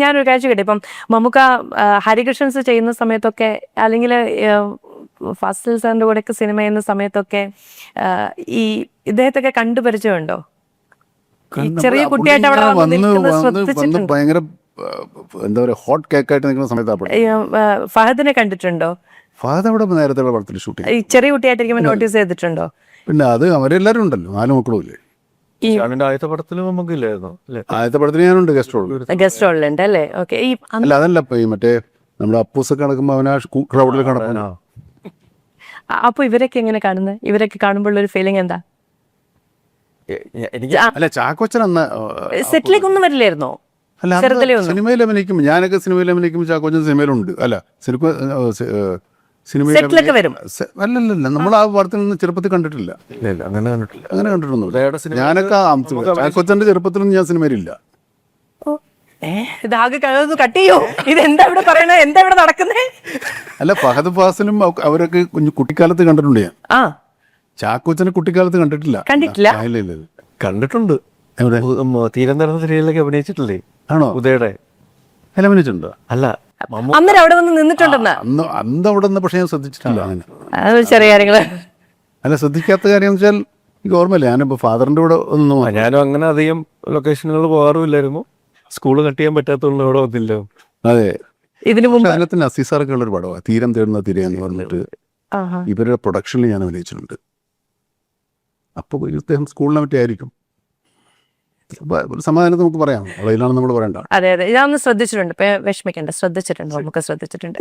ഞാനൊരു കാഴ്ച കേട്ടെ, ഇപ്പം മമ്മൂക്ക ഹരികൃഷ്ണൻസ് ചെയ്യുന്ന സമയത്തൊക്കെ, അല്ലെങ്കിൽ ഫാസിൽ സാറിൻ്റെ കൂടെയൊക്കെ സിനിമ ചെയ്യുന്ന സമയത്തൊക്കെ ഈ ഇദ്ദേഹത്തൊക്കെ കണ്ടുപരിചയമുണ്ടോ? ഈ ചെറിയ കുട്ടിയായിട്ട് അവിടെ വന്ന് നിൽക്കുന്നത് ശ്രദ്ധിച്ചിട്ടുണ്ട്. ഭയങ്കര എന്താ പറയുക, ഹോട്ട് കേക്കായിട്ട് നിൽക്കുന്ന സമയത്താണ്. ഫഹദിനെ കണ്ടിട്ടുണ്ടോ? ഫഹദ് അവിടെ നേരത്തെ പടത്തിൽ ഷൂട്ടിങ് ഈ ചെറിയ കുട്ടിയായിട്ടിരിക്കുമ്പോൾ നോട്ടീസ് ചെയ്തിട്ടുണ്ടോ? പിന്നെ അത് അവരെല്ലാവരും ഉണ്ടല്ലോ, 4 മക്കളും ഇല്ലേ. ആദ്യത്തെ പടത്തിലും നമുക്കില്ലായിരുന്നു. ആദ്യത്തെ പടത്തിന് ഞാനുണ്ട് ഗസ്റ്റ് റോൾ. ഗസ്റ്റ് റോളിലുണ്ട് അല്ലേ? ഓക്കെ. ഈ അല്ല അതല്ല, ഇപ്പൊ ഈ മറ്റേ നമ്മുടെ അപ്പൂസൊക്കെ നടക്കുമ്പോൾ അവനാ ക്രൗഡിൽ കാണുമ്പോൾ. അപ്പൊ ഇവരൊക്കെ എങ്ങനെ കാണുന്നത്? ഇവരൊക്കെ കാണുമ്പോൾ ഒരു ഫീലിംഗ് എന്താ? എനിക്ക് അല്ല ചാക്കോച്ചൻ അന്ന് സെറ്റിലേക്ക് ഒന്നും വരില്ലായിരുന്നോ? അല്ല സിനിമയിൽ അഭിനയിക്കും, ഞാനൊക്കെ സിനിമയിൽ അഭിനയിക്കുമ്പോൾ ചാക്കോച്ചൻ സിനിമയിലുണ്ട്. അല്ല സെറ്റിലൊക്കെ വരും. അല്ലല്ല, നമ്മൾ ആ പടത്തിൽ നിന്ന് ചെറുപ്പത്തിൽ കണ്ടിട്ടില്ല. അങ്ങനെ കണ്ടിട്ടില്ല. അങ്ങനെ കണ്ടിട്ടൊന്നുമില്ല. ഞാനൊക്കെ ചാക്കോച്ചന്റെ ചെറുപ്പത്തിലൊന്നും ഞാൻ സിനിമയിലില്ല. ഇതാകെ കട്ട് ചെയ്യോ? ഇതെന്താ ഇവിടെ പറയണേ? എന്താ ഇവിടെ നടക്കുന്നേ? അല്ല ഫഹദ് ഫാസിലും അവരൊക്കെ കുട്ടിക്കാലത്ത് കണ്ടിട്ടുണ്ട് ഞാൻ. ചാക്കോച്ചനെ കുട്ടിക്കാലത്ത് കണ്ടിട്ടില്ല. കണ്ടിട്ടുണ്ട്. തീരം തരുന്ന സീരിയലിലൊക്കെ അഭിനയിച്ചിട്ടില്ലേ? ആണോ? ഉദയുടെ അഭിനയിച്ചിട്ടുണ്ടോ? അല്ല, അന്നേരം അവിടെ വന്ന് നിന്നിട്ടുണ്ടെന്ന് അന്ന് അവിടെ നിന്ന്. പക്ഷെ ഞാൻ ശ്രദ്ധിച്ചിട്ടില്ല അങ്ങനെ. അത് ചെറിയ കാര്യങ്ങള്. അല്ല ശ്രദ്ധിക്കാത്ത കാര്യം എന്ന് വെച്ചാൽ എനിക്ക് ഓർമ്മയില്ല. ഞാനിപ്പോ ഫാദറിന്റെ കൂടെ ഒന്നും, ഞാനും അങ്ങനെ അധികം ലൊക്കേഷനുകൾ പോകാറുമില്ലായിരുന്നു. സ്കൂള് കട്ട് ചെയ്യാൻ പറ്റാത്തതുകൊണ്ട് അവിടെ വന്നില്ല. അതെ. ഇതിനു മുമ്പ് അതിനകത്ത് നസീസാറൊക്കെ ഉള്ളൊരു പടമാണ് തീരം തേടുന്ന തിര എന്ന് പറഞ്ഞിട്ട്. ഇവരുടെ പ്രൊഡക്ഷനിൽ ഞാൻ അഭിനയിച്ചിട്ടുണ്ട്. അപ്പോൾ ഇദ്ദേഹം സ്കൂളിനെ പറ്റി ആയിരിക്കും. ഒരു സമാധാനത്തിൽ നമുക്ക് പറയാം, അവളയിലാണ് നമ്മൾ പറയണ്ട. അതെ അതെ, ഇതൊന്ന് ശ്രദ്ധിച്ചിട്ടുണ്ട്. ഇപ്പൊ വിഷമിക്കണ്ട, ശ്രദ്ധിച്ചിട്ടുണ്ട്, നമുക്ക് ശ്രദ്ധിച്ചിട്ടുണ്ട്.